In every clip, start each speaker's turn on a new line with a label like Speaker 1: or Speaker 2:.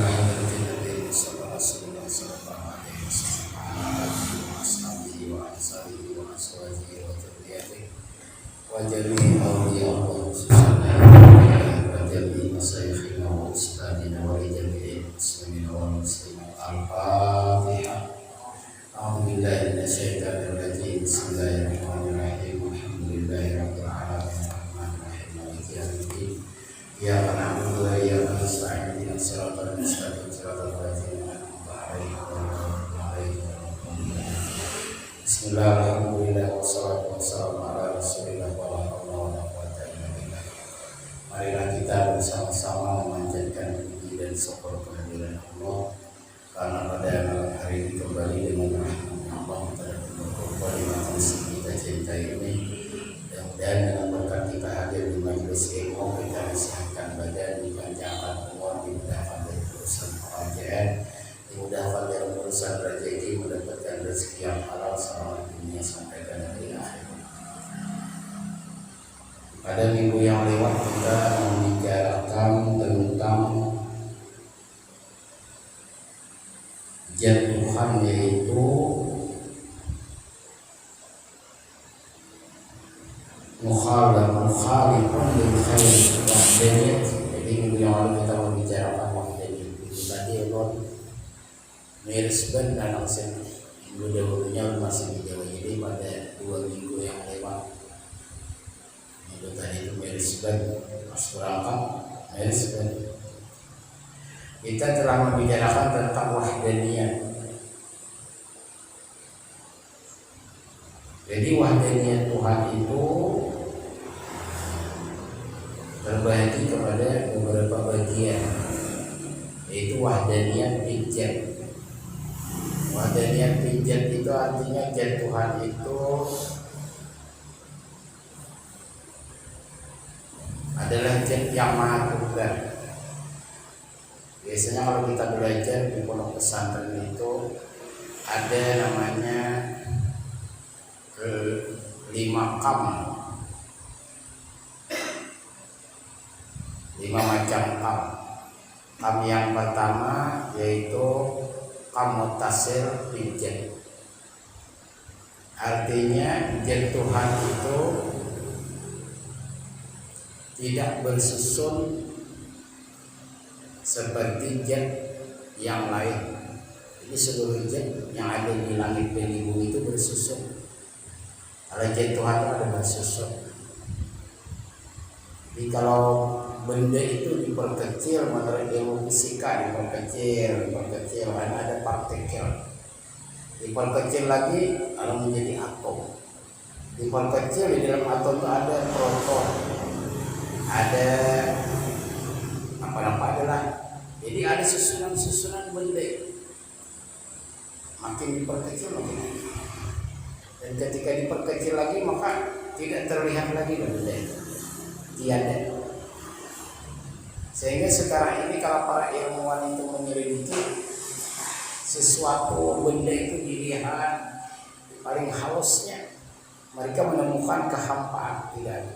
Speaker 1: ila hadratin Nabi sallallahu alaihi wasallam wa ashabihi wa azwajihi wa dzurriyyatihi wa jami'i awliya Allah wa jami'i masyayikhina wa ustadina wa jami'i muslimina wal muslimat. Al-Fatihah. A'udzu billahi minasyaitonir rajim. Bismillahirrahmanirrahim. Alhamdulillahirabbil alamin. Arrahmanirrahim. Maliki yaumiddin. Iyyaka na'budu wa iyyaka nasta'in. Ihdinas siratal mustaqim. Siratal ladzina an'amta 'alaihim ghairil maghdubi 'alaihim. Bismillah, alhamdulillah, wassalatu wassalamu ala Rasulillah wa la haula wa la quwwata illa billah. Marilah kita bersama-sama memanjatkan puji dan syukur kehadiran Allah, karena pada malam hari ini kembali dengan rahmat Allah kita dapat berkumpul di majelis kita cintai ini. Dan dengan berkat kita hadir di majelis ilmu, kita disihkan badan, dipanjangkan umur, dimudahkan dari urusan pekerjaan, dimudahkan dari urusan rezeki, mendapatkan rezeki yang halal selama dunia sampai ke negeri akhirat. Pada minggu yang lewat kita membicarakan tentang jatuhan, yaitu mukhalifun lil khair wahdaniyah. Jadi minggu yang lalu kita membicarakan wahdaniyah. Itu tadi Allah mirisban dan aksen minggu dahulunya masih dijawab. Jadi pada 2 minggu yang lewat itu tadi itu mirisban, pas berangkat mirisban. Kita telah membicarakan tentang wahdaniyah. Jadi wahdaniyah Tuhan itu terbagi kepada beberapa bagian, yaitu wahdaniyah pijat. Wahdaniyah pijat itu artinya zat Tuhan itu adalah zat yang maha tunggal. Biasanya kalau kita belajar di pondok pesantren itu ada namanya 5 kam, 5 macam kam. Kam yang pertama yaitu kam mutasil pijat. Artinya zat Tuhan itu tidak bersusun seperti zat yang lain. Jadi seluruh zat yang ada di langit dan di bumi itu bersusun. Kalau zat Tuhan itu ada bersusun. Jadi kalau benda itu diperkecil, menurut ilmu fisika diperkecil, karena ada partikel. Diperkecil lagi kalau menjadi atom. Diperkecil di dalam atom itu ada proton, ada apa-apa adalah. Jadi ada susunan benda. Makin diperkecil makin. Dan ketika diperkecil lagi maka tidak terlihat lagi benda itu. Tiada. Sehingga sekarang ini kalau para ilmuwan itu menyelidiki sesuatu benda itu dilihat paling halusnya, mereka menemukan kehampaan, tidak ada.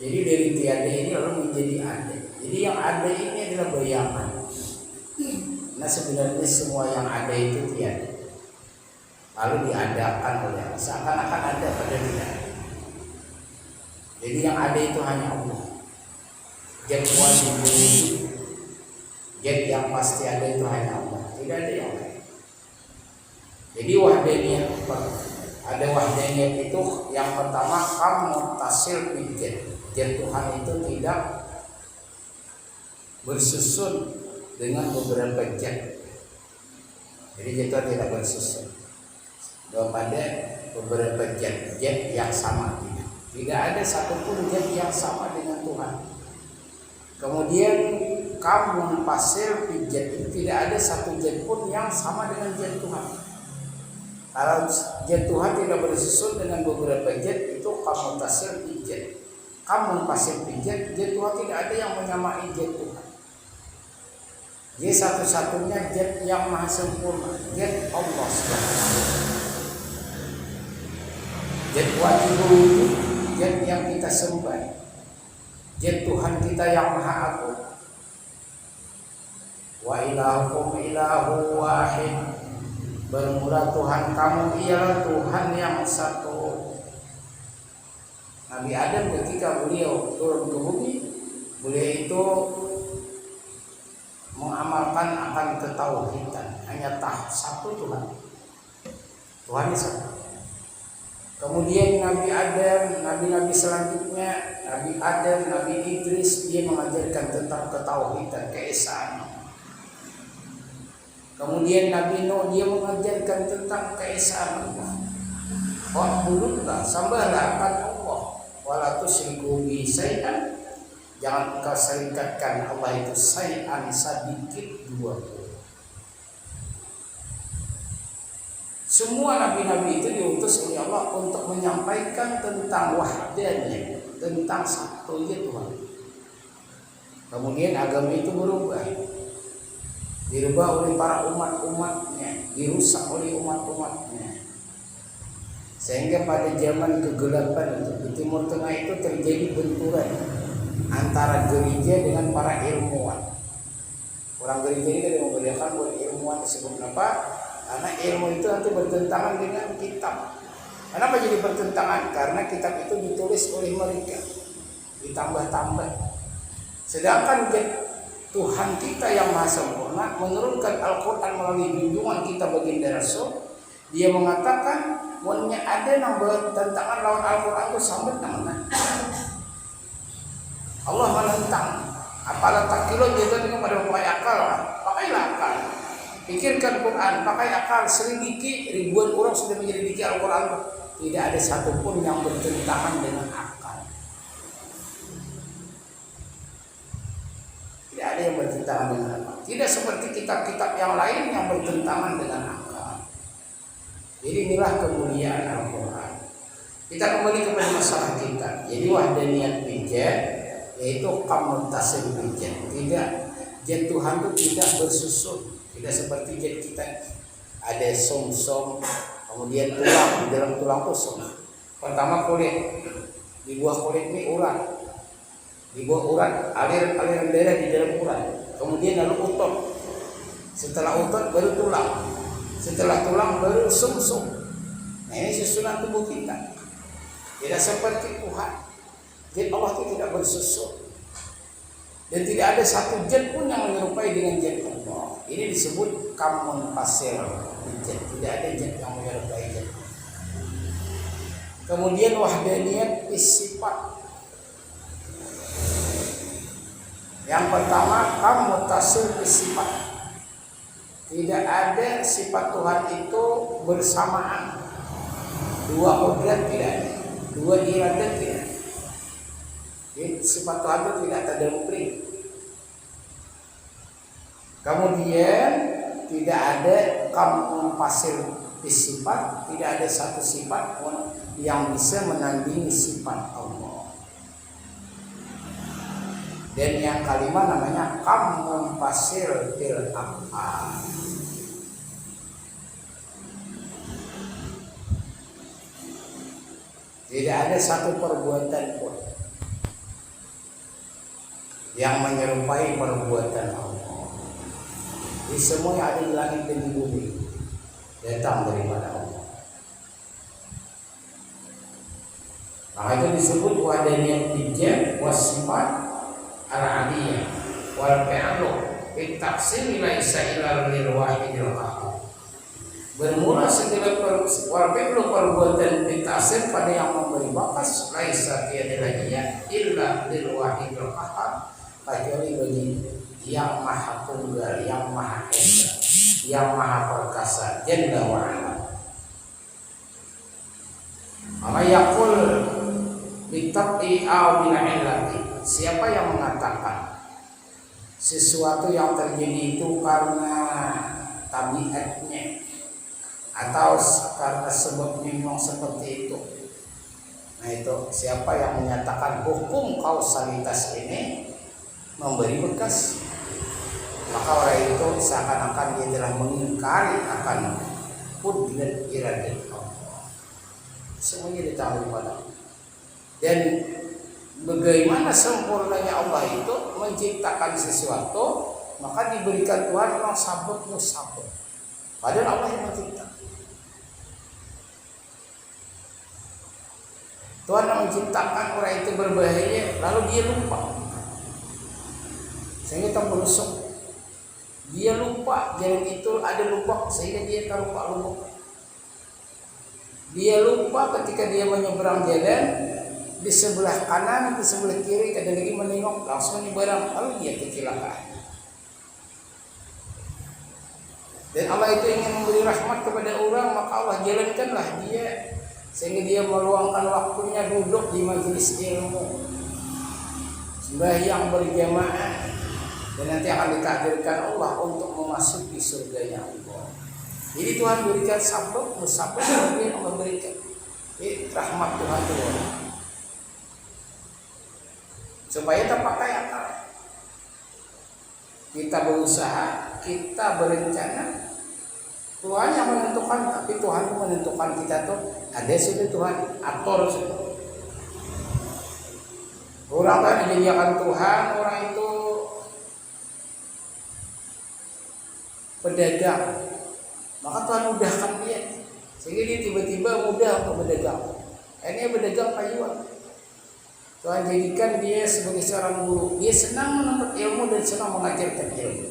Speaker 1: Jadi dari tiada ini lalu menjadi ada. Jadi yang ada ini adalah bayangan. Nah sebenarnya semua yang ada itu tiada, lalu diadakan oleh Allah, seakan-akan ada padahal tidak. Jadi yang ada itu hanya Allah. Zat wajib, zat yang pasti ada itu hanya Allah, tidak ada yang lain. Jadi wahdaniyah, ada wahdaniyah itu yang pertama kam mutasil pijat. Zat Tuhan itu tidak bersusun dengan beberapa zat. Jadi zat Tuhan tidak bersusun kepada beberapa zat yang sama. Tidak ada satupun zat yang sama dengan Tuhan. Kemudian kamu pasir pijat itu tidak ada satu zat pun yang sama dengan zat Tuhan. Kalau zat Tuhan tidak bersusun dengan beberapa zat, itu kamu pasir pijat. Kamu pasir pijat, zat Tuhan tidak ada yang menyamai zat Tuhan. Dia satu-satunya zat yang maha sempurna, zat Allah SWT. Zat wajib itu zat yang kita sembah, zat Tuhan kita yang maha agung. wa ilahukum ilahu wahid, bermula Tuhan kamu ialah Tuhan yang satu. Nabi Adam ketika beliau turun ke bumi, beliau itu mengamalkan akan ketauhidan, hanya satu Tuhan. Tuhan satu. Kemudian Nabi Adam, nabi-nabi selanjutnya, Nabi Adam, Nabi Idris, dia mengajarkan tentang ketauhidan, keesaan. Kemudian Nabi Nuh, dia mengajarkan tentang keesaan Allah. Wa'budullah, sembahlah akan Allah, wala tusyriku bihi syai'an, jangan engkau serikatkan Allah itu syai'an, sedikit dua. Semua nabi-nabi itu diutus oleh Allah untuk menyampaikan tentang wahdaniyah, tentang satunya Tuhan. Kemudian agama itu berubah, dirubah oleh para umat-umatnya, dirusak oleh umat-umatnya, sehingga pada zaman kegelapan di Timur Tengah itu terjadi benturan antara gereja dengan para ilmuwan. Orang gereja ini kan membedakan buat ilmuwan disebut apa? Karena ilmu itu nanti bertentangan dengan kitab. Kenapa jadi bertentangan? Karena kitab itu ditulis oleh mereka, ditambah-tambah. Sedangkan Tuhan kita yang maha sempurna menurunkan Al-Quran melalui junjungan kita baginda Rasul. Dia mengatakan, "Wanya ada yang bertentangan lawan Al-Quran itu sambat namanya." Allah menentang. Apalah takilun juga dengan pada pakai akal, pakailah akal. Pikirkan Quran, pakai akal, selidiki. Ribuan orang sudah menyelidiki Al-Quran. Tidak ada satupun yang bertentangan dengan akal. Tidak ada yang bertentangan dengan akal. Tidak seperti kitab-kitab yang lain yang bertentangan dengan akal. Jadi inilah kemuliaan Al-Quran. Kita kembali kepada masalah kita. Jadi wahdaniyat bijat, yaitu kamuntasim bijat. Tidak, jat Tuhan itu tidak bersusun. Tidak seperti jad kita, ada som-som, kemudian tulang, di dalam tulang itu som. Pertama kulit, di buah kulit ini urat, di buah urat aliran darah di dalam urat. Kemudian lalu otot, setelah otot baru tulang, setelah tulang baru som-som. Nah ini susunan tubuh kita. Tidak seperti Tuhan. Jad Allah itu tidak bersusun. Dan tidak ada satu jad pun yang menyerupai dengan jad Allah. Ini disebut kamun pasir jad. Tidak ada jad yang menyerupai jad. Kemudian wahdaniyat sifat. Yang pertama kamun tasir sifat. Tidak ada sifat Tuhan itu bersamaan. Dua kodrat tidak ada, dua iradat tidak ada. Sifat Tuhan itu tidak terdamping. Kemudian tidak ada kamu pasir sifat, tidak ada satu sifat pun yang bisa menandingi sifat Allah. Dan yang kelima namanya kamu pasir til af'al. Tidak ada satu perbuatan pun yang menyerupai perbuatan Allah. Di semua yang ada di langit dan di bumi datang daripada Allah. Maka itu disebut wahdaniyat bijat wasifat al-adiyah wal fi'lu fi tafsir laisa illa lil wahidil qahhar. Bermula segala perbuatan ditafsir pada yang memberi bakas laisa tiada lagi illa lil wahidil qahhar, kecuali bagi yang maha tunggal, yang maha esa, yang maha perkasa, jalla wa ala. Maka yaqul bitab'i aw bil illati, siapa yang mengatakan sesuatu yang terjadi itu karena tabiatnya atau karena sebabnya memang seperti itu, nah itu siapa yang menyatakan hukum kausalitas ini memberi bekas, maka orang itu seakan-akan dia telah mengingkari akan qudrat iradat Allah. Semuanya ditahu pada Allah. Dan bagaimana sempurnanya Allah itu menciptakan sesuatu maka diberikan Tuhan orang sabot musabot. Padahal Allah yang mencipta. Tuhan yang menciptakan orang itu berbahaya, lalu dia lupa. Sehingga tak berusuk. Dia lupa jalan itu ada lubang, sehingga dia terlupa lubang. Dia lupa ketika dia menyeberang jalan, di sebelah kanan, di sebelah kiri, kadang lagi menengok langsung nyeberang, lalu dia kecelakaan. Dan Allah itu ingin memberi rahmat kepada orang, maka Allah jalankanlah dia sehingga dia meluangkan waktunya duduk di majelis ilmu, sembahyang berjamaah, dan nanti akan ditakdirkan Allah untuk memasuki surganya Allah. Jadi Tuhan berikan sabuk, musabuk, kemudian Allah berikan rahmat Tuhan turun supaya terpakai akal. Kita berusaha, kita berencana, Tuhan yang menentukan, tapi Tuhan menentukan kita tuh ada sudah Tuhan atur sudah. Orang kan dijadikan Tuhan, orang itu pedagang, maka Tuhan mudahkan dia sehingga dia tiba-tiba mudah untuk berdagang. Ini berdagang payuan. Tuhan jadikan dia sebagai seorang guru. Dia senang menuntut ilmu dan senang mengajarkan ilmu.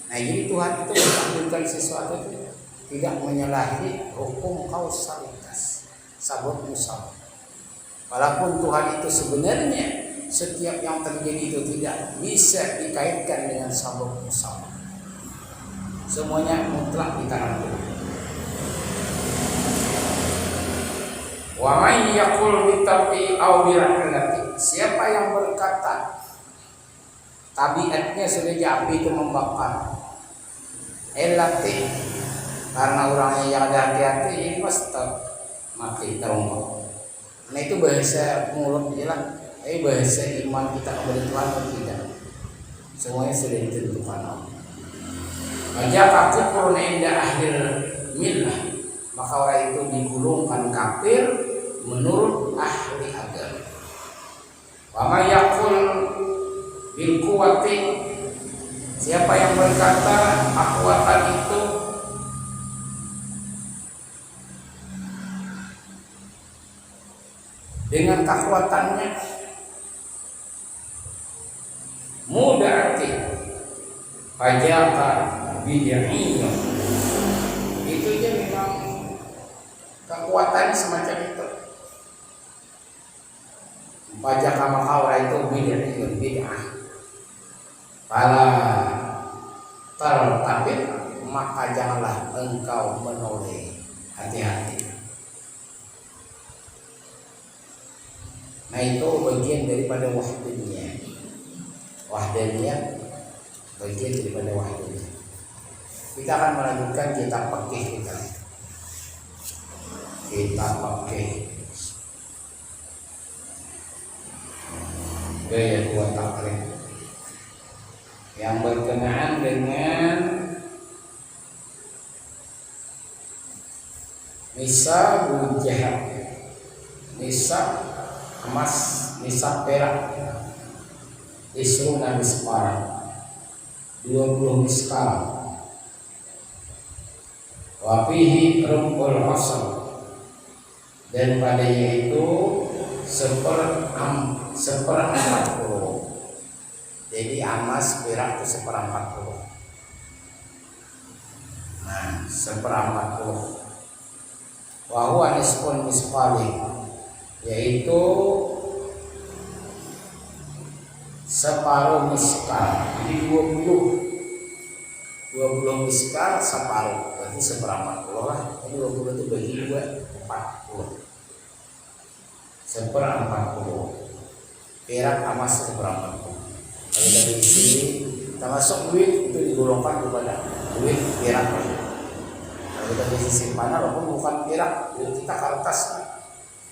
Speaker 1: Nah, jadi Tuhan itu mengambilkan sesuatu itu tidak menyalahi hukum kausalitas, sabot musabot. Walaupun Tuhan itu sebenarnya setiap yang terjadi itu tidak bisa dikaitkan dengan sabot musabot. Semuanya mutlak di tangan Tuhan. Wa may yaqul bitab'i aw birahmati, siapa yang berkata tabiatnya sudah api itu membakar, elati karena orangnya yang ada hati-hati ini pasti mati terungkap. Nah itu bahasa mulut jelas, bahasa iman kita kepada Tuhan atau tidak, semuanya sudah ditentukan Allah. Wajah kufrun inda akhir millah, maka orang itu digulungkan kafir menurut ahli agama. Wa may yaqul bil quwwati, siapa yang berkata kekuatan itu dengan kekuatannya muda'ati fajaka bid'iyah, itu aja memang kekuatannya semacam itu. Pajak maka orang itu bid'ah. Pala tertabit, maka janganlah engkau menoleh, hati-hati. Nah itu bagian daripada wahdaniyah. Wahdaniyah bagian daripada wahdaniyah. Kita akan melanjutkan kitab fikih kita. Kitab fikih gaya dua takrif yang berkenaan dengan nisab jahab, nisab emas, nisab perak, isruna miskal, 20 miskal, wafihi rumpul asal, dan padanya itu seperempat puluh. Jadi emas perak itu 1/40. Nah, 1/40. Wa huwa nisfun misqali, yaitu separuh miskal. Jadi 20 miskal separuh, berarti 1/40 lah. Jadi 20 itu bagi 2, 40. 1/40. Perak emas 1/40. Kalau dari sini termasuk duit itu digolongkan kepada duit perak. Kalau dari sisi simpanan walaupun bukan perak, duit kita kertas,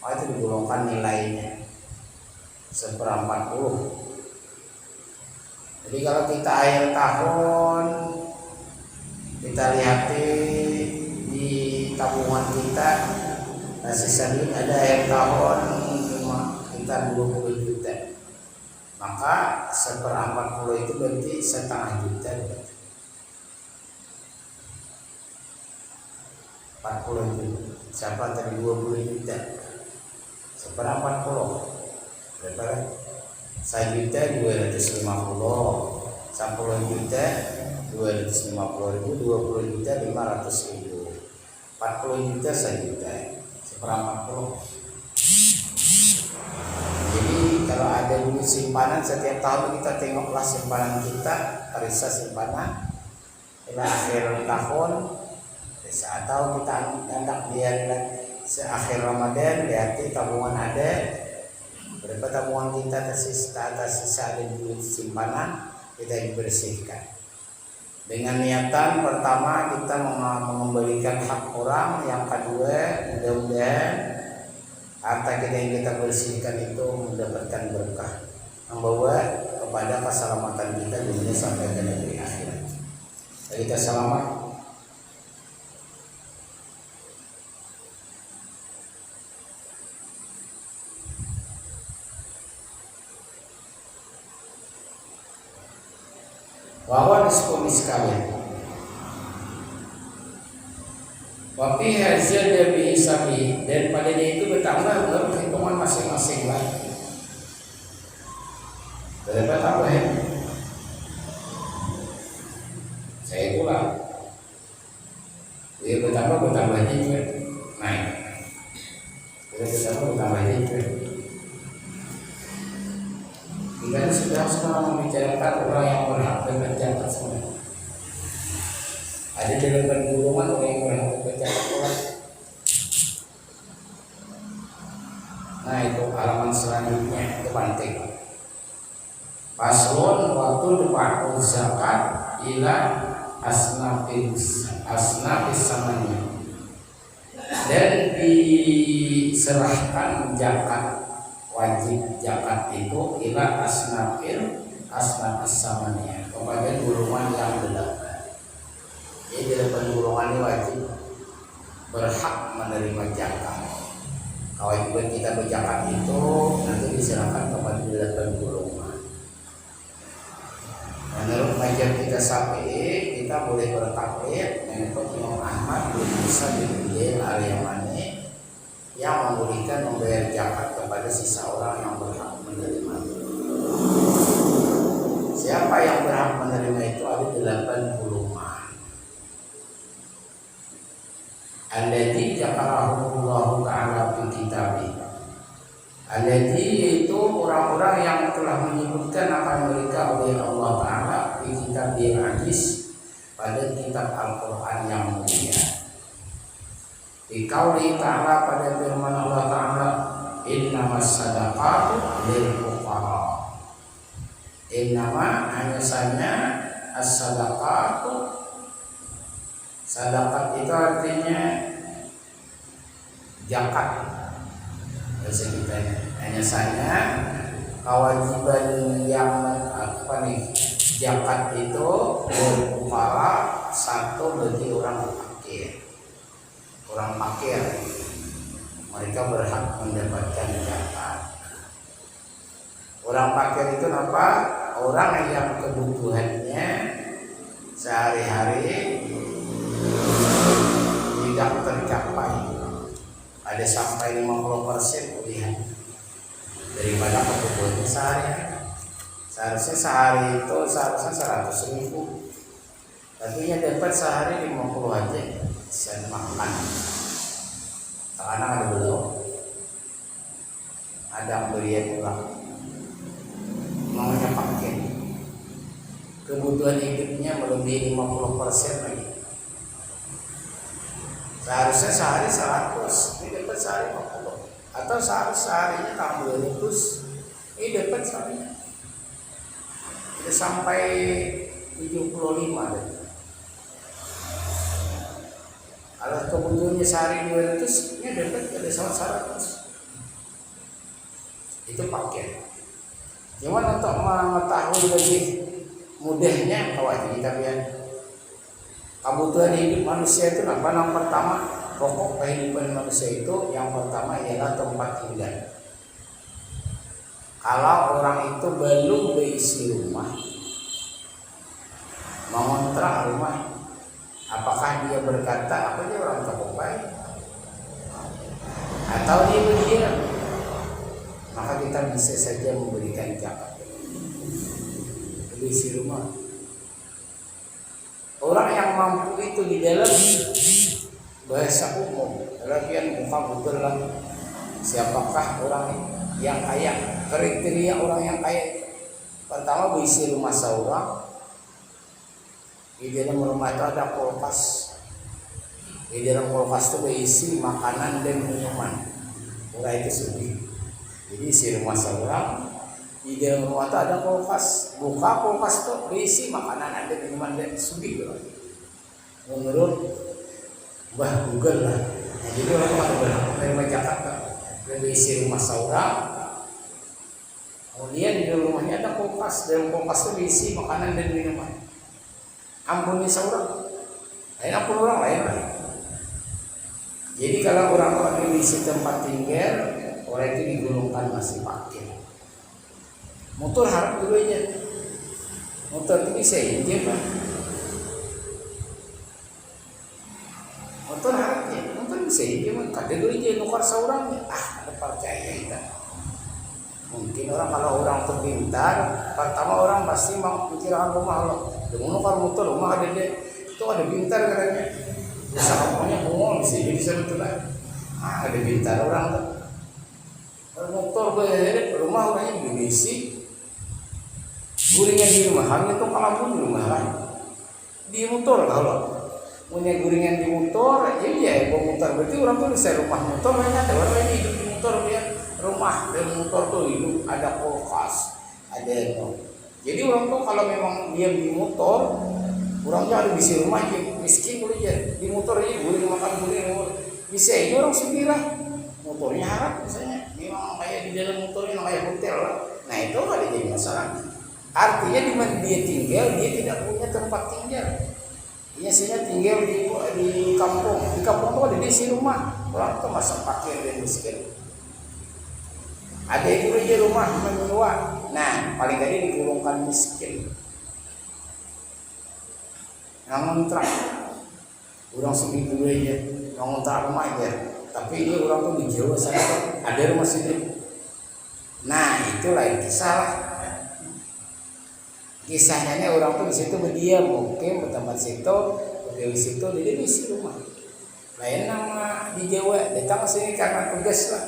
Speaker 1: itu digolongkan nilainya 1/40. Jadi kalau kita akhir tahun, kita lihat di tabungan kita, sisa duit ada akhir tahun kita 20 juta, maka 1/40 itu berarti setengah juta. 40 juta. Siapa tadi 20 juta? 1/40 berapa? 1.250.000, 10.250.000, 20 juta 500.000, 40 juta 1 juta, 1/40. Jadi kalau ada duit simpanan setiap tahun kita tengoklah simpanan kita, periksa simpanan ila akhir tahun, atau kita hendak biar akhir Ramadan lihat tabungan ada berapa, tabungan kita tersisa ada duit simpanan, kita dibersihkan dengan niatan pertama kita mengembalikan hak orang, yang kedua mudah-mudahan harta kita yang kita bersihkan itu mendapatkan berkah, membawa kepada keselamatan kita dunia sampai ke negeri akhirat. Kita selamat. Bahwa nisfu miskalian wafi hasil dari isabi, dan padanya itu bertambah dalam hitungan masing-masing lagi. Berapa tambah ya? Saya ulang. Dia bertambahnya juga naik. Bertambahnya juga. Kita sudah membicarakan orang yang berhak berjabat semua. Ada dalam golongan orang yang berhak berjabat orang. Nah itu halaman selanjutnya, itu penting. Paslon waktu depan zakat ila asnafis samanya, dan diserahkan zakat, wajib zakat itu ila asnafis samanya, kepada golongan yang 8. Jadi 8 golongan ini wajib berhak menerima zakat. Kewajiban kita berzakat itu nanti diserahkan kepada 8 golongan. Menurut mazhab kita Syafi'i, kita boleh bertaklid mengikut Imam Ahmad bin Musa bin Ujail al-Yamani yang membolehkan membayar zakat kepada sisa orang yang berhak menerima. Siapa yang berhak menerima itu ada 8 golongan. Alladzi dzakarahu ta'ala fi kitabih. Alladzi itu orang-orang yang telah menyebutkan akan mereka oleh Allah Ta'ala di kitab Al-Hadis, pada kitab Al-Quran yang mulia. Di qauli Ta'ala, pada firman Allah Ta'ala, innamas sadaqatu lil fuqara. Innama hanya saja as-sadaqatu, sadaqat itu artinya zakat. Bahasa kita hanya saja kewajiban yang zakat itu berupa satu bagi orang fakir, mereka berhak mendapatkan zakat. Orang fakir itu apa? Orang yang kebutuhannya sehari-hari tidak tercapai, ada sampai 50% pilihan daripada kebutuhannya sehari. Seharusnya sehari itu seharusnya 100.000, tapi yang dapat sehari 50 aja bisa makan. Karena ada belum, ada pemberian ulang, maunya pakai. Kebutuhan hidupnya melebihi 50% lagi. Seharusnya sehari 100, ini dapat sehari 50. Atau seharinya tambah 200, ini dapat seharinya sudah sampai 75 deh. Kalau kebutuhannya sehari 200, ini dapat ada 100. Itu paket. Cuman untuk mengetahui lebih mudahnya, kawat kita biar kebutuhan hidup manusia itu apa? Yang pertama, pokok kehidupan manusia itu yang pertama ialah tempat tinggal. Kalau orang itu belum berisi rumah, mengontrak rumah, apakah dia berkata apa dia orang takut baik atau dia berdiam, maka kita bisa saja memberikan zakat berisi rumah. Orang yang mampu itu di dalam bahasa umum, lagian buka betul lah siapakah orang yang kaya. Kriteria orang yang kaya itu pertama berisi rumah seorang, di dalam rumah itu ada kulkas, di dalam kulkas itu berisi makanan dan minuman. Orang itu sugih. Jadi isi rumah seorang, di dalam rumah itu ada kulkas, buka kulkas itu berisi makanan dan minuman dan sugih. Menurut Mbah Google lah. Nah, jadi orang itu menerima Jakarta lebih isi rumah seorang. Kemudian di dalam rumahnya ada kulkas, dalam kulkas itu berisi makanan dan minuman. Ampuni seorang, lain ampun orang lain. Jadi kalau orang lagi berisi tempat tinggal, orang itu digolongkan masih fakir. Motor harap dulu aja, motor itu bisa injek kan? Motor harapnya, motor bisa injek kan? Kadang dulu aja nukar seorangnya, ada percaya kita. Mungkin orang kalau orang terpintar, pertama orang pasti memikirkan rumah lo. Dengan kalau motor rumah ada dia, itu ada pintar katanya. Bisa kamunya ngomong di sini bisa betul lah. Ada pintar orang tuh. Kalau motor beres, rumah orangnya diisi. Guringan di rumah, hanya itu kalau pun di rumah lah. Di motor kalau punya guringan di motor, ya bawa motor berarti orang tuh bisa rumah motor banyak. Ada orang yang hidup di motor dia. Rumah dan motor tuh hidup ada kulkas, ada itu. Jadi orang tuh kalau memang dia di motor, orangnya ada bisa rumah aja, miskin boleh aja di motor aja boleh makan boleh bisa itu orang segera motornya harap misalnya memang kayak di dalam motornya kayak hotel lah. Nah itu nggak ada jadi masalah. Artinya di mana dia tinggal dia tidak punya tempat tinggal. Dia sehingga tinggal di kampung. Di kampung tuh ada di rumah. Orang tuh masa fakir dan miskin. Ada itu aja rumah menyewa. Nah, paling tadi digolongkan miskin. Yang ngontrak, orang segitu aja, yang ngontrak rumah aja. Tapi ini orang tuh di Jawa sana ada rumah sini. Nah, itu lain kisah lah. Kisahnya ini orang tuh di situ berdiam, mungkin bertempat situ, di situ jadi di rumah. Lain nama di Jawa, datang sini karena tugas lah.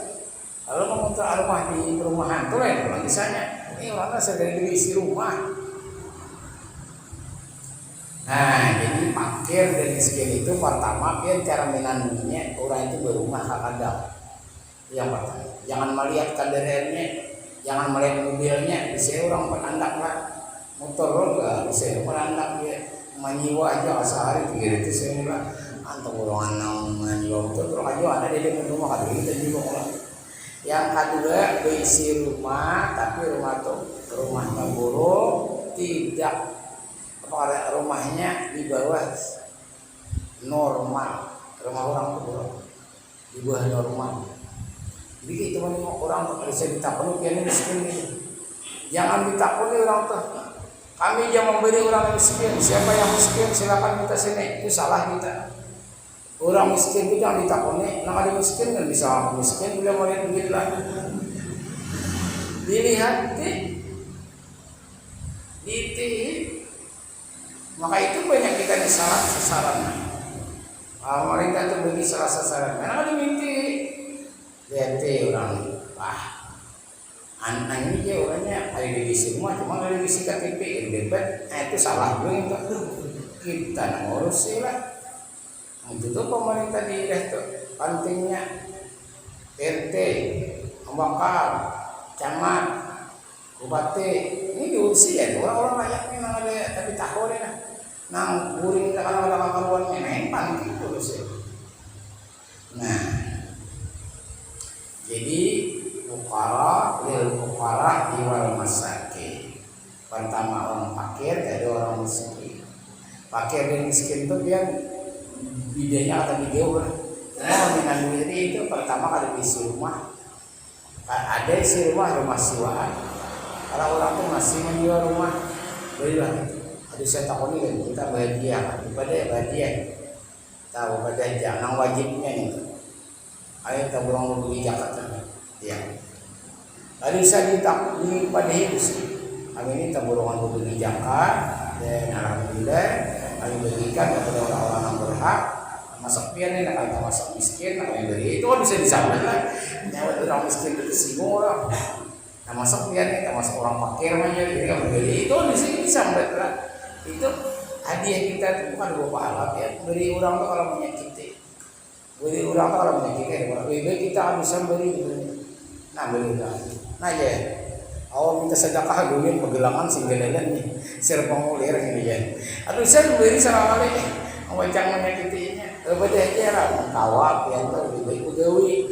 Speaker 1: Kalau mau ngontrak rumah di perumahan itu lain orang kisahnya. Ini orang sedang diisi rumah. Nah, jadi fakir dan miskin itu pertama dia cara menanamnya orang itu berumah hakadang. Yang pertama, jangan melihat kadernya, jangan melihat mobilnya. Bisa orang penandak lah, motor juga bisa penandak dia menyewa aja sehari 300 saya lah. Antum orang menyewa motor terus aja ada di rumah kadang kita juga orang. Yang kedua berisi rumah, tapi rumah tuh rumah buruk, tidak apa rumahnya di bawah normal, rumah orang tuh buruk di bawah normal. Jadi itu orang tuh bisa ditakuni yang miskin ini. Jangan ditakuni orang tuh. Kami jangan memberi orang miskin. Siapa yang miskin silakan kita sini. Itu salah kita. Orang miskin itu jangan ditakuni, nah ada miskin kan bisa miskin bila melihat begitu lah. Dilihat maka itu banyak kita nih salah sasaran. Mereka itu bagi salah sasaran. Karena ada mimpi lihat orang, anak ini dia orangnya ada di semua, cuma ada di KTP, debat, itu salah juga kita ngurus sih lah. Itu tuh pemerintah daerah tuh pentingnya RT, bakal, camat, bupati ini diurusi ya orang-orang layaknya nang ada tapi tahu deh nang guring kadang-kadang karuannya memang gitu sih. Nah, jadi fuqara wal masakin. Pertama orang fakir, ada orang miskin. Fakir dan miskin itu biar bedanya atau di jauh lah. Nah, dengan diri itu pertama kali isi rumah, Ada isi rumah siwaan. Kalau orang tuh masih menjual rumah, belilah. Aduh saya takut nih kita bahagia, daripada bahagia. Tahu pada jangan wajibnya itu. Ayo kita pulang dulu di Jakarta. Ya. Lalu saya pada itu sih. Kami ini taburongan dulu di Jakarta dan alhamdulillah kami berikan kepada orang-orang yang berhak. Masak pian ini nak kita masak miskin, nak yang beri itu kan bisa disambut lah. Nyawa orang miskin itu singgung orang. Nah masak pian ini, kita masak orang fakir aja, jadi kami beri itu di sini disambut lah. Itu hadiah kita itu bukan berupa alat ya. Beri orang tuh kalau menyakiti, beri orang tuh kalau menyakiti, lebih baik kita bisa beri. Nah beri lah. Nah ya, awal minta sedekah dulu pegelangan singgelan nih, serba mulir ini ya. Aduh saya beri salah kali, wajang menyakitinya. Kepada aja lah, kawat yang tuh lebih baik ugawi.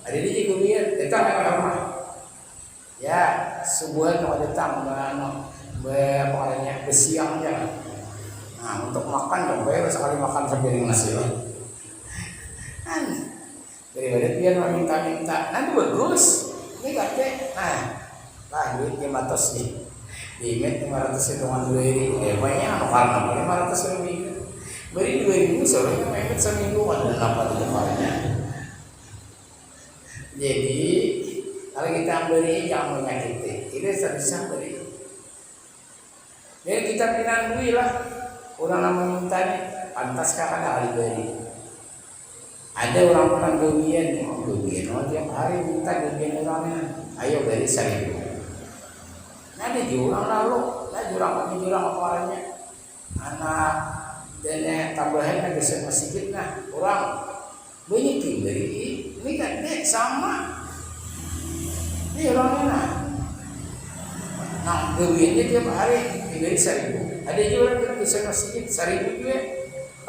Speaker 1: Ada di kuliah, datang apa? Ya, sebuah kalau datang, bersiang aja. Nah, untuk makan dong, bayar sekali makan sepiring nasi lah. Kan, daripada dia minta, nanti bagus. Ini kakek, nah, lah duit 500 nih. Dimet 500 hitungan 2.000, banyak anu karena 500 lebih. Beri 2.000 soalnya mepet seminggu ada apa di depannya. Jadi kalau kita beri jangan menyakiti, kita bisa beri. Jadi kita pinang duit lah, orang nama minta nih, pantas kakak ada beri. Ada orang pernah gawian, tiap hari minta gawian orangnya, ayo beri 1.000. Nah ada jurang lalu, nah jurang apa orangnya, anak dan tambahan ada sedikit nah orang banyak beri ini kan dek sama ini orangnya nah gawiannya tiap hari diberi 1.000. Ada juga yang bisa masjid 1.000 juga.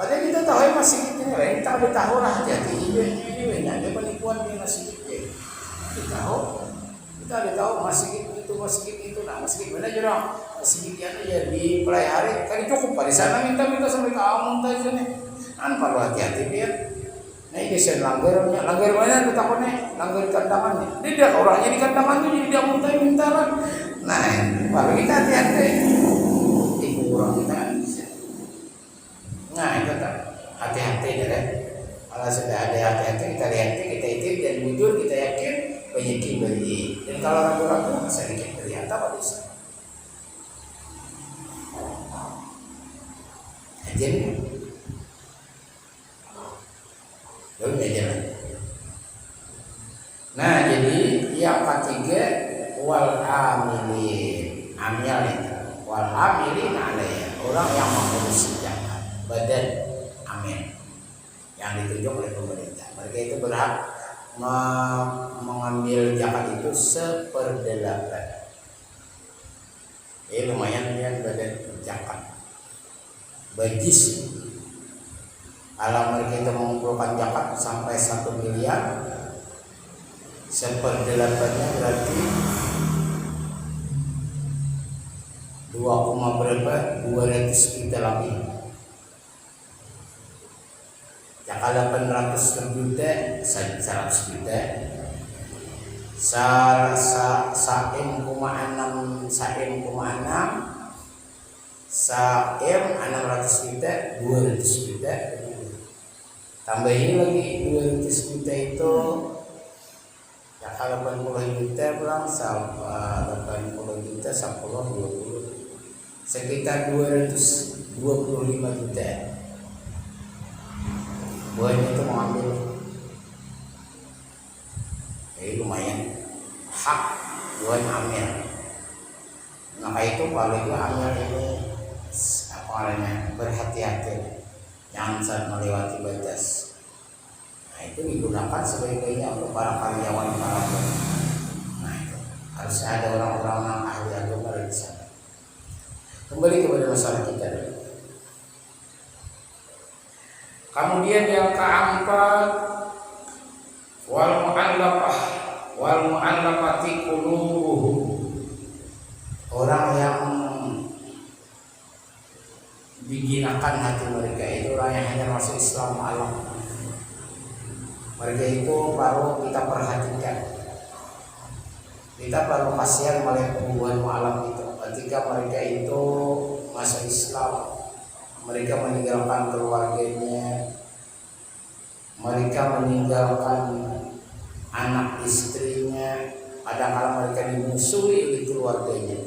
Speaker 1: Padahal kita tahu ya masjid ini lain, kita udah tahu lah hati-hati juga ada penipuan di masjid ya. Kita udah tahu masjid itu nah masjid mana jurang masjid yang aja di pelihara kan cukup pada sana minta sampai ke amun aja nih kan perlu hati-hati dia. Nah ini saya langgar mana tuh takutnya langgar kandangannya dia orangnya di kandangan tuh jadi dia minta lah. Nah baru kita hati-hati ibu orang kita nah itu tak hati-hati ya. Kalau sudah ada hati-hati kita lihat kita itip dan jujur kita yakin banyak beri dan kalau ragu-ragu sedikit beri apa bisa aja nih lalu aja. Nah jadi yang ketiga wal amilin amil itu wal amilin alaiha orang yang mengurusi zakat badan amin yang ditunjuk oleh pemerintah. Mereka itu berhak mengambil zakat itu 1/8. Lumayan ya badan zakat. Bajis. Kalau mereka itu mengumpulkan zakat sampai 1 miliar, 1/8-nya berarti 200 juta lebih. Jakarta 800 juta, 100 juta. Saim 6 600 juta, 200 juta. Tambah ini lagi 200 juta itu Jakarta 80 juta pulang 80 juta 10 20 sekitar 225 juta. Buahnya itu mengambil lumayan hak buat amil. Maka itu kalau itu amil ini apa namanya berhati-hati jangan melewati batas. Nah itu digunakan sebaik-baiknya untuk para karyawan para buruh. Nah itu harus ada orang-orang yang ahli agama di sana. Kembali kepada masalah kita dulu. Kemudian yang keempat wal mu'allafati qulubuhum orang yang diginakan hati mereka itu orang yang hanya masuk Islam alam Mereka itu perlu kita perhatikan. Kita perlu kasihan melihat pembunuhan malam itu. Ketika mereka itu masuk Islam, mereka meninggalkan keluarganya, mereka meninggalkan anak istrinya. Kadang-kadang mereka dimusuhi oleh keluarganya,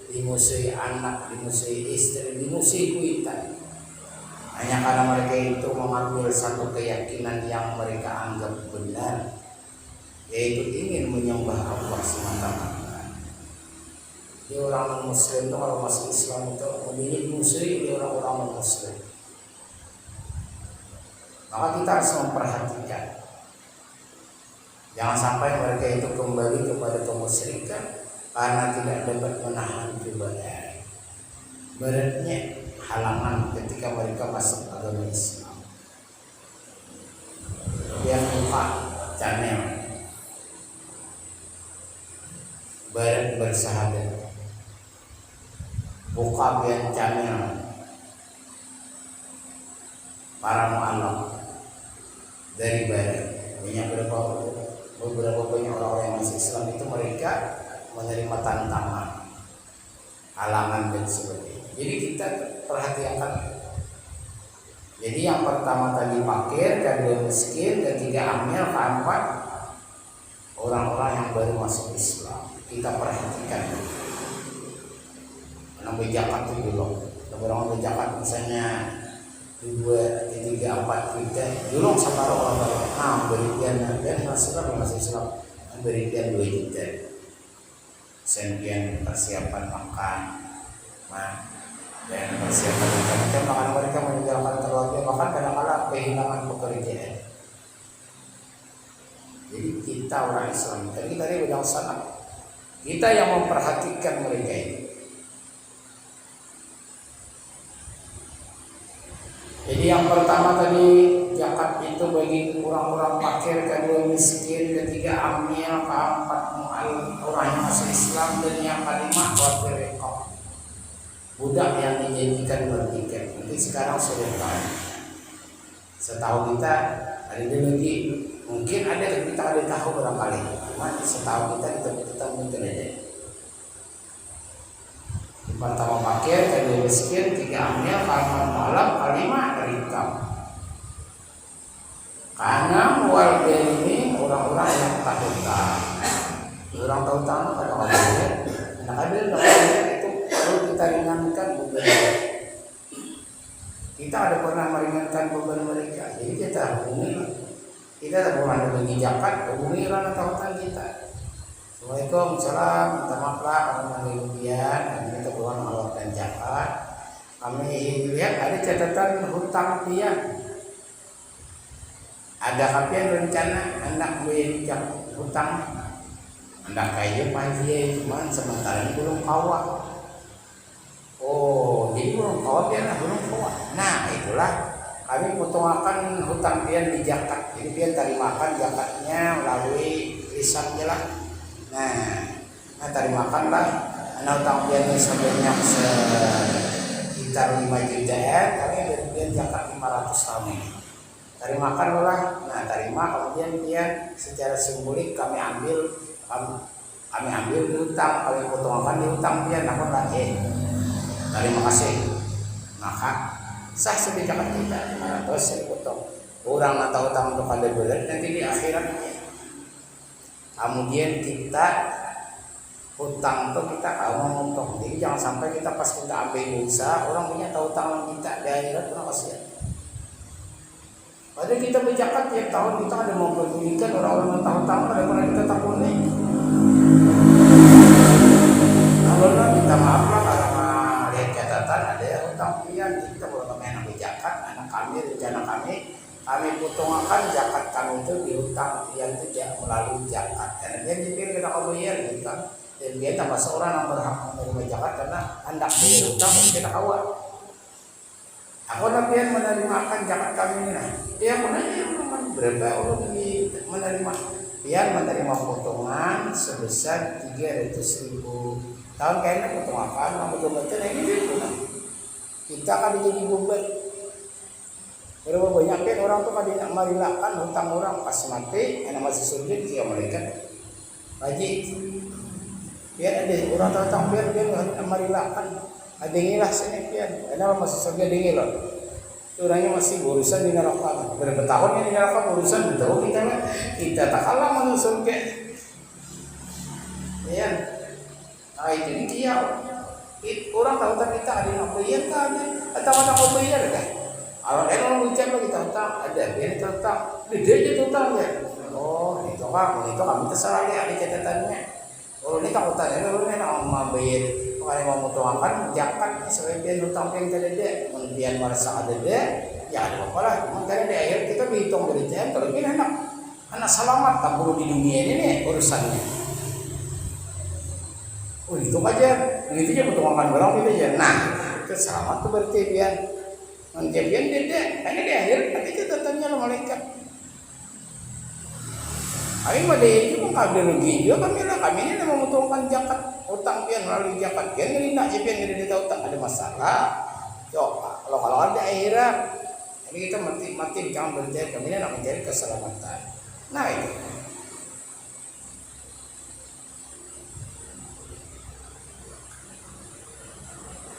Speaker 1: dimusuhi anak, dimusuhi istri, dimusuhi kuitan. Hanya karena mereka itu mengambil satu keyakinan yang mereka anggap benar, yaitu ingin menyembah Allah semata-mata. Dia orang non-muslim itu kalau masuk Islam itu memilih musuhi di orang-orang non-muslim. Maka kita harus memperhatikan, jangan sampai mereka itu kembali kepada kemusyrikan karena tidak dapat menahan kebaikan. Beratnya halangan ketika mereka masuk agama Islam. Dia buka channel barat bersahabat, buka biar channel para mu'alaf dari barat. Beberapa banyak orang yang masih Islam itu mereka menerima tantangan, halangan dan sebagainya. Jadi kita perhatikan. Jadi yang pertama tadi fakir, kedua miskin, ketiga amil, keempat orang-orang yang baru masuk Islam. Kita perhatikan. Namanya zakat itu dulu. Orang zakat misalnya 2, 3, 4 kita dulu sama orang baru. Nah berikan dan masih Islam berikan 2 juta. Sekian persiapan makan, dan persiapan macam-macam. Bahkan mereka meninggalkan keluarga, bahkan kadang-kadang kehilangan pekerjaan. Jadi kita orang Islam, kita ini bidang sana, kita yang memperhatikan mereka ini. Jadi yang pertama tadi zakat itu bagi orang-orang fakir, kedua miskin, ketiga amil, keempat mu'al orang yang masuk Islam, dan yang kelima wafir riqab, budak yang dijadikan bertiket. Mungkin sekarang sudah tahu. Setahu kita ada lagi, mungkin ada kita ada tahu barangkali. Cuma setahu kita mungkin ada. Pertama fakir, kedua miskin, tiga amil, keempat mu'alaf, kelima riqab. Karena wal ini orang-orang yang tak hutang. Orang tahu hutang pada orang lain. Anak adil itu perlu kita ringankan beban. Kita ada pernah meringankan beban mereka. Jadi kita hubungi. Kita tak pernah bagi zakat, hubungi orang yang tahu hutang kita. Assalamualaikum, salam, minta maaf lah kami mengambil rupiah, kami kita pulang mengeluarkan zakat. Kami lihat ada catatan hutang pian. Ada kapian rencana anak bayar hutang, anak kaya pagi, cuman sementara ini belum kawat. Oh, jadi belum kawat ya, belum kawat. Nah, itulah kami potongkan hutang pian di zakat. Jadi pian terimakan zakatnya melalui lisannya lah. Nah terimakanlah anak hutang piannya sebanyak sekitar 5 juta kami berikan zakat 500 tahun ini. Terimakanlah. Nah terima, kemudian pian secara simbolik kami ambil di hutang, kami potongkan di hutang pian. Namun terima kasih. Maka sah sudah zakat kita 500 dipotong. Orang nak tahu hutang untuk ada berat nanti di akhiratnya. Kemudian kita hutang itu kita ngomong. Jadi jangan sampai kita pas kita ambil dosa orang punya tahu hutang kita di akhirat pernah kasihan. Padahal kita berzakat tiap tahun kita ada mau berkulikan orang-orang yang tahu hutang daripada kita tak boleh. Nah, kita maaflah karena lihat catatan ada hutang pian, kita boleh main ambil zakat, anak kami, rencana kami potongkan zakat kami itu di hutang yang tidak melalui zakat. Karena dia dipilih kita bayar gitu kan. Dan dia tambah seorang yang berhak menerima zakat karena hendak bayar hutang kita kawat. Aku nabian menerimakan zakat kami ini. Dia menanya berapa orang menerima? Dia menerima potongan sebesar 300.000 tahun kayaknya potongan. Namun betul ini dia kita akan jadi beban. Berapa banyak kan orang tuh kadang nak marilakan hutang orang pas mati, anak masih surga dia malaikat. Haji, biar ada orang tahu biar nak marilakan, ada ngilah sini biar, anak masih surga dingin loh. Orangnya masih berurusan di neraka. Berapa tahunnya di neraka berurusan tahu kita tak kalah masuk surga. Ya, nah itu dia. Orang tahu tak kita ada yang bayar kan? Atau ada yang bayar kan? Kalau orang ucap kita hutang ada, biar kita hutang, dia aja hutang ya. Oh itu kami terserah ya di catatannya. Kalau ini tak hutang, kalau ini nak mau bayar, kalau mau mutuakan, jangan sebagai hutang yang tidak ada, kemudian merasa ada dia, ya ada apa lah. Cuma dari akhir kita berhitung berita, kalau ini anak selamat tak perlu di dunia ini nih urusannya. Oh itu aja, itu aja mutuakan barang itu aja. Nah itu selamat tuh berarti biar. Menjadikan dia, karena di akhir nanti kita tanya sama malaikat. Ayo pada itu pun ada rugi juga kami ini membutuhkan zakat utang pian melalui zakat pian ngeri nak pian ngeri dia utang ada masalah. Coba kalau ada akhirat, ini kita mati jangan berjaya kami ini nak mencari keselamatan. Nah itu.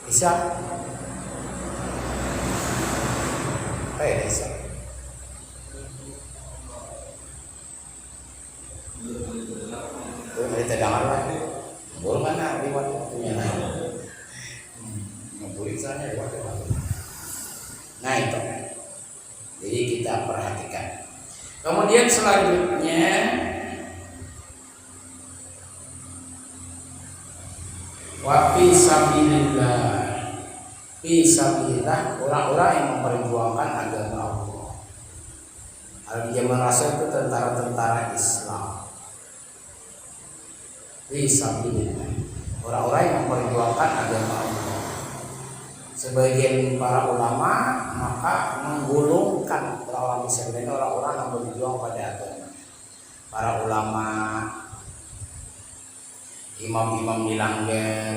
Speaker 1: Bisa. Bisa. Boleh tedangan lah. Boleh mana lewat punya naik. Boleh sana lewat. Nah itu. Jadi kita perhatikan. Kemudian selanjutnya wa fi sabilillah. Fisabilillah orang-orang yang memperjuangkan agama Allah. Kalau di zaman Rasul itu tentara-tentara Islam. Fisabilillah orang-orang yang memperjuangkan agama Allah. Sebagian para ulama maka menggolongkan orang-orang Islam orang-orang yang berjuang pada agama. Para ulama, imam-imam di Langgar,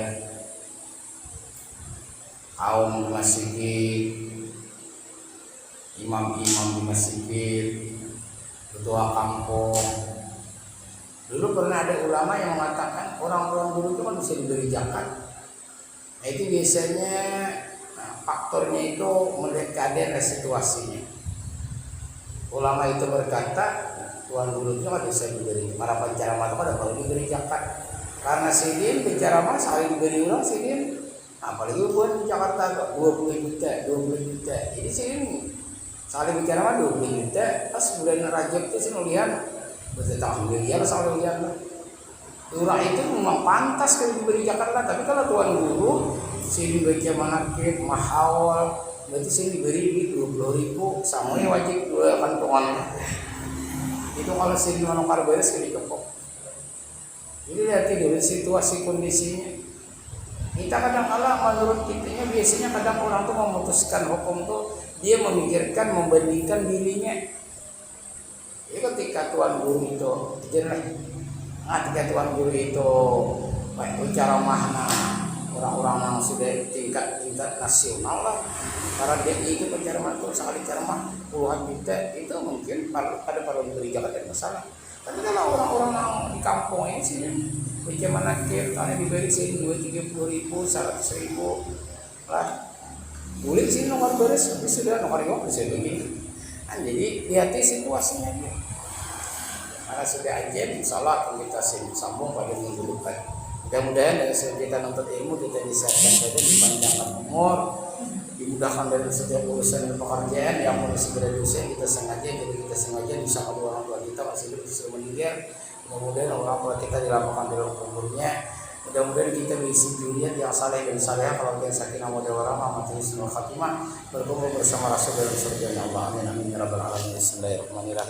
Speaker 1: kaum masjid, imam-imam di masjid, ketua kampung. Dulu pernah ada ulama yang mengatakan orang-orang dulu itu kan bisa diberi zakat. Nah itu biasanya faktornya itu melihat keadaan dan situasinya. Ulama itu berkata tuan guru itu kan bisa diberi. Para penceramah itu ada perlu diberi zakat. Karena sidin penceramah sekali diberi ulang sidin. Apalagi buat di Jakarta 20 juta. Jadi sini sekali bicara mah 20 juta. Pas bulan Rajab itu sih lihat bertahun miliar sekali lihat. Lurah itu memang pantas kalau diberi Jakarta. Tapi kalau tuan guru sini baca manakib mahal, berarti sini diberi 20.000 semuanya wajib dua kantongan. Itu kalau sini manukar beres ke dikepok. Jadi lihat dari situasi kondisinya. Kita kadang-kala menurut kitanya biasanya kadang orang tuh memutuskan hukum tuh dia memikirkan membandingkan dirinya. Jadi ketika tuan guru itu ketika tuan guru itu baik bicara makna orang-orang yang sudah tingkat nasional lah, para DI itu penceramah itu sekali ceramah puluhan juta itu mungkin ada para diberi zakat dan masalah. Tapi kalau orang-orang yang di kampung ini sini bagaimana kita diberi sini 20-30 ribu, 100 ribu lah, boleh sih nomor beres, tapi sudah nomor itu bisa begini. Nah, jadi lihat situasinya ya. Karena sudah aja, insyaallah akan kita sambung pada minggu depan. Mudah-mudahan dari kita nuntut ilmu kita disediakan saja dipanjangkan umur, dimudahkan dari setiap urusan dan pekerjaan yang mulai segera dosen kita sengaja bisa kalau orang tua kita masih hidup sudah meninggal. Mudah-mudahan orang tua kita dilaporkan dalam kuburnya. Mudah-mudahan kita berisi durian yang saleh dan saleh kalau kita sakinah mawaddah warahmah mati husnul khatimah berkumpul bersama Rasul dalam surga Allah. Amin amin ya rabbal alamin. Bismillahirrahmanirrahim.